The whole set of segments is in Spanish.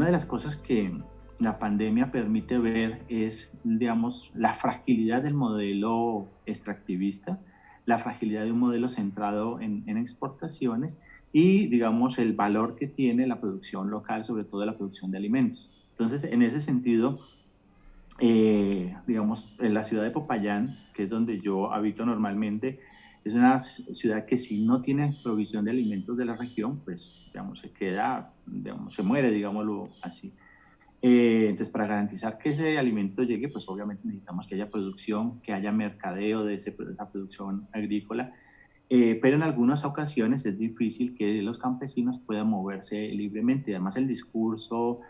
Una de las cosas que la pandemia permite ver es, digamos, la fragilidad del modelo extractivista, la fragilidad de un modelo centrado en exportaciones y, digamos, el valor que tiene la producción local, sobre todo la producción de alimentos. Entonces, en ese sentido, digamos, en la ciudad de Popayán, que es donde yo habito normalmente, es una ciudad que si no tiene provisión de alimentos de la región, pues, digamos, se queda, digamos, se muere, digámoslo así. Entonces, para garantizar que ese alimento llegue, pues obviamente necesitamos que haya producción, que haya mercadeo de esa producción agrícola, pero en algunas ocasiones es difícil que los campesinos puedan moverse libremente. Además, el discurso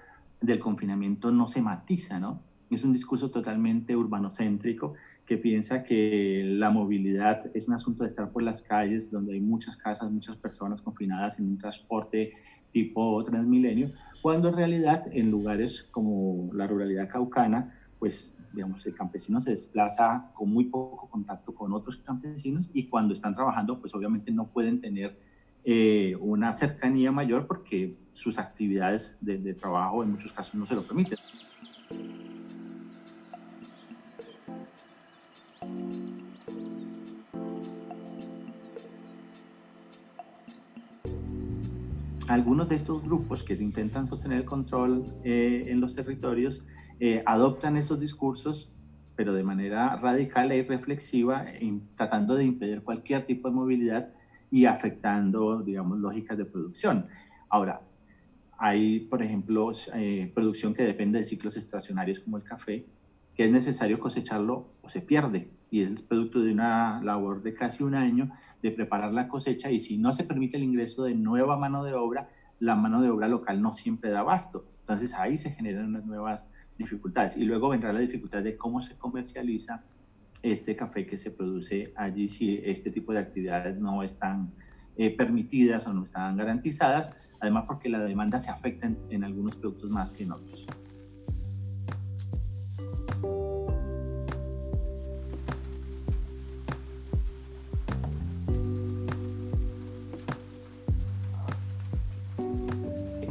del confinamiento no se matiza, ¿no? Es un discurso totalmente urbanocéntrico que piensa que la movilidad es un asunto de estar por las calles, donde hay muchas casas, muchas personas confinadas en un transporte tipo Transmilenio, cuando en realidad en lugares como la ruralidad caucana, pues digamos, el campesino se desplaza con muy poco contacto con otros campesinos y cuando están trabajando, pues obviamente no pueden tener una cercanía mayor porque sus actividades de trabajo en muchos casos no se lo permiten. Algunos de estos grupos que intentan sostener el control en los territorios adoptan esos discursos, pero de manera radical e reflexiva, tratando de impedir cualquier tipo de movilidad y afectando, digamos, lógicas de producción. Ahora, hay, por ejemplo, producción que depende de ciclos estacionarios como el café, que es necesario cosecharlo o se pierde. Y es producto de una labor de casi un año de preparar la cosecha y si no se permite el ingreso de nueva mano de obra, la mano de obra local no siempre da abasto. Entonces ahí se generan unas nuevas dificultades. Y luego vendrá la dificultad de cómo se comercializa este café que se produce allí si este tipo de actividades no están permitidas o no están garantizadas, además porque la demanda se afecta en algunos productos más que en otros.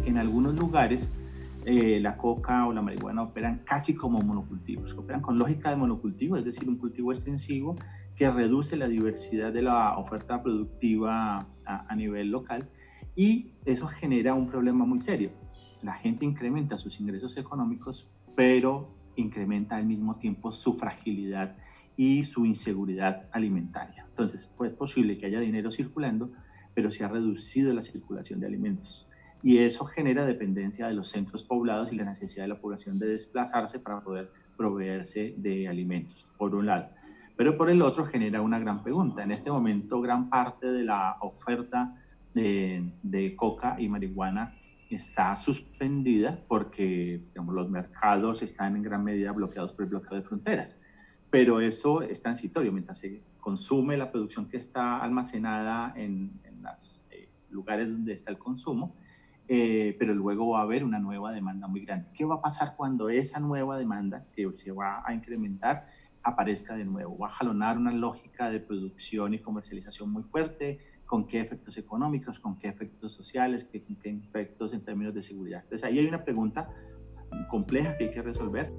En algunos lugares la coca o la marihuana operan casi como monocultivos, operan con lógica de monocultivo, es decir, un cultivo extensivo que reduce la diversidad de la oferta productiva a nivel local y eso genera un problema muy serio. La gente incrementa sus ingresos económicos, pero incrementa al mismo tiempo su fragilidad y su inseguridad alimentaria. Entonces, pues es posible que haya dinero circulando, pero se ha reducido la circulación de alimentos y eso genera dependencia de los centros poblados y la necesidad de la población de desplazarse para poder proveerse de alimentos, por un lado. Pero por el otro genera una gran pregunta. En este momento, gran parte de la oferta de coca y marihuana está suspendida porque digamos, los mercados están en gran medida bloqueados por el bloqueo de fronteras. Pero eso es transitorio, mientras se consume la producción que está almacenada en los lugares donde está el consumo, pero luego va a haber una nueva demanda muy grande. ¿Qué va a pasar cuando esa nueva demanda, que se va a incrementar, aparezca de nuevo? ¿Va a jalonar una lógica de producción y comercialización muy fuerte? ¿Con qué efectos económicos? ¿Con qué efectos sociales? ¿Con qué efectos en términos de seguridad? Entonces ahí hay una pregunta compleja que hay que resolver.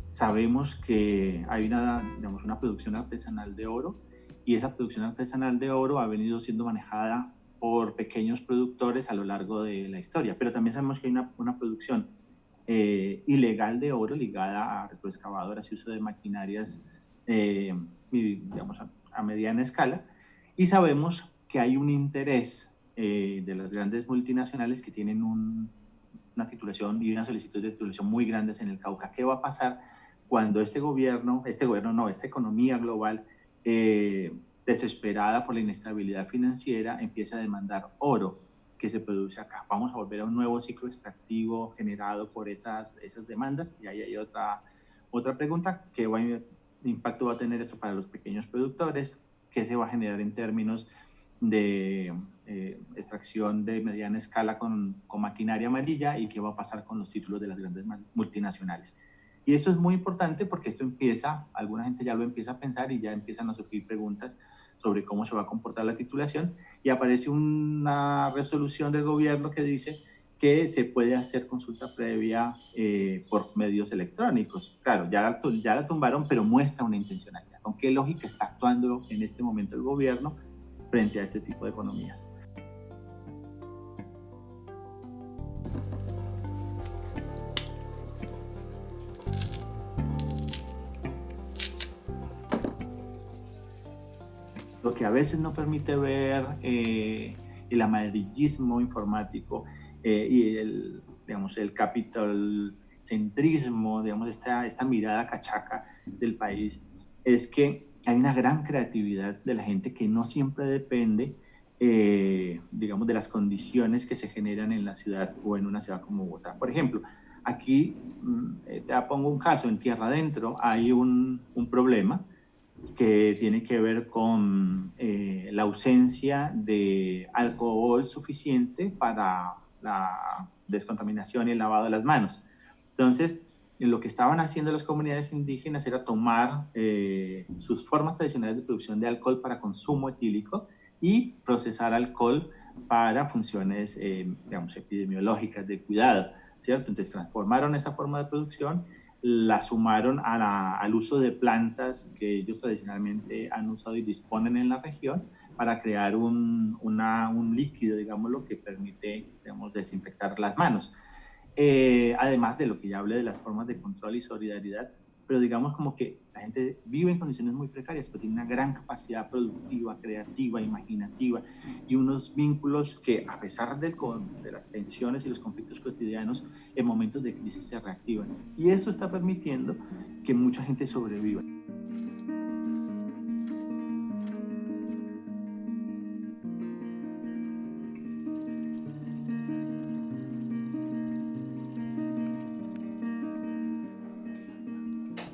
Sabemos que hay digamos, una producción artesanal de oro y esa producción artesanal de oro ha venido siendo manejada por pequeños productores a lo largo de la historia, pero también sabemos que hay una producción ilegal de oro ligada a retroexcavadoras y uso de maquinarias y, digamos, a mediana escala y sabemos que hay un interés de las grandes multinacionales que tienen una titulación y una solicitud de titulación muy grandes en el Cauca. ¿Qué va a pasar cuando esta economía global desesperada por la inestabilidad financiera empieza a demandar oro que se produce acá? Vamos a volver a un nuevo ciclo extractivo generado por esas demandas y ahí hay otra pregunta, impacto va a tener esto para los pequeños productores? ¿Qué se va a generar en términos de extracción de mediana escala con maquinaria amarilla y qué va a pasar con los títulos de las grandes multinacionales. Y esto es muy importante porque esto empieza, alguna gente ya lo empieza a pensar y ya empiezan a surgir preguntas sobre cómo se va a comportar la titulación y aparece una resolución del gobierno que dice que se puede hacer consulta previa por medios electrónicos. Claro, ya la tumbaron, pero muestra una intencionalidad. ¿Con qué lógica está actuando en este momento el gobierno frente a este tipo de economías? Lo que a veces no permite ver el amarillismo informático y digamos, el capitalcentrismo, digamos, esta mirada cachaca del país, es que hay una gran creatividad de la gente que no siempre depende, digamos, de las condiciones que se generan en la ciudad o en una ciudad como Bogotá. Por ejemplo, aquí, te pongo un caso, en Tierra Adentro hay un problema que tiene que ver con la ausencia de alcohol suficiente para la descontaminación y el lavado de las manos. Entonces, lo que estaban haciendo las comunidades indígenas era tomar sus formas tradicionales de producción de alcohol para consumo etílico y procesar alcohol para funciones, digamos, epidemiológicas de cuidado, ¿cierto? Entonces transformaron esa forma de producción, la sumaron al uso de plantas que ellos tradicionalmente han usado y disponen en la región para crear un líquido, digámoslo, que permite, digamos, desinfectar las manos. Además de lo que ya hablé de las formas de control y solidaridad, pero digamos como que la gente vive en condiciones muy precarias, pero tiene una gran capacidad productiva, creativa, imaginativa y unos vínculos que a pesar de las tensiones y los conflictos cotidianos, en momentos de crisis se reactivan. Y eso está permitiendo que mucha gente sobreviva.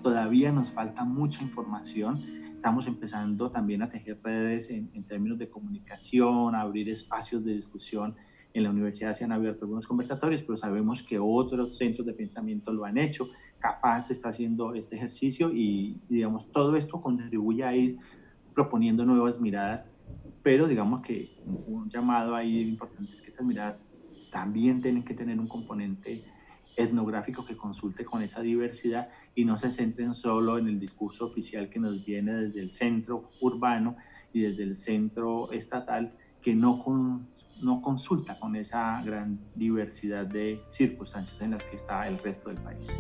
Todavía nos falta mucha información. Estamos empezando también a tejer redes en términos de comunicación, a abrir espacios de discusión. En la universidad se han abierto algunos conversatorios, pero sabemos que otros centros de pensamiento lo han hecho. Capaz está haciendo este ejercicio y digamos, todo esto contribuye a ir proponiendo nuevas miradas, pero digamos que un llamado ahí importante es que estas miradas también tienen que tener un componente etnográfico que consulte con esa diversidad y no se centren solo en el discurso oficial que nos viene desde el centro urbano y desde el centro estatal que no consulta con esa gran diversidad de circunstancias en las que está el resto del país.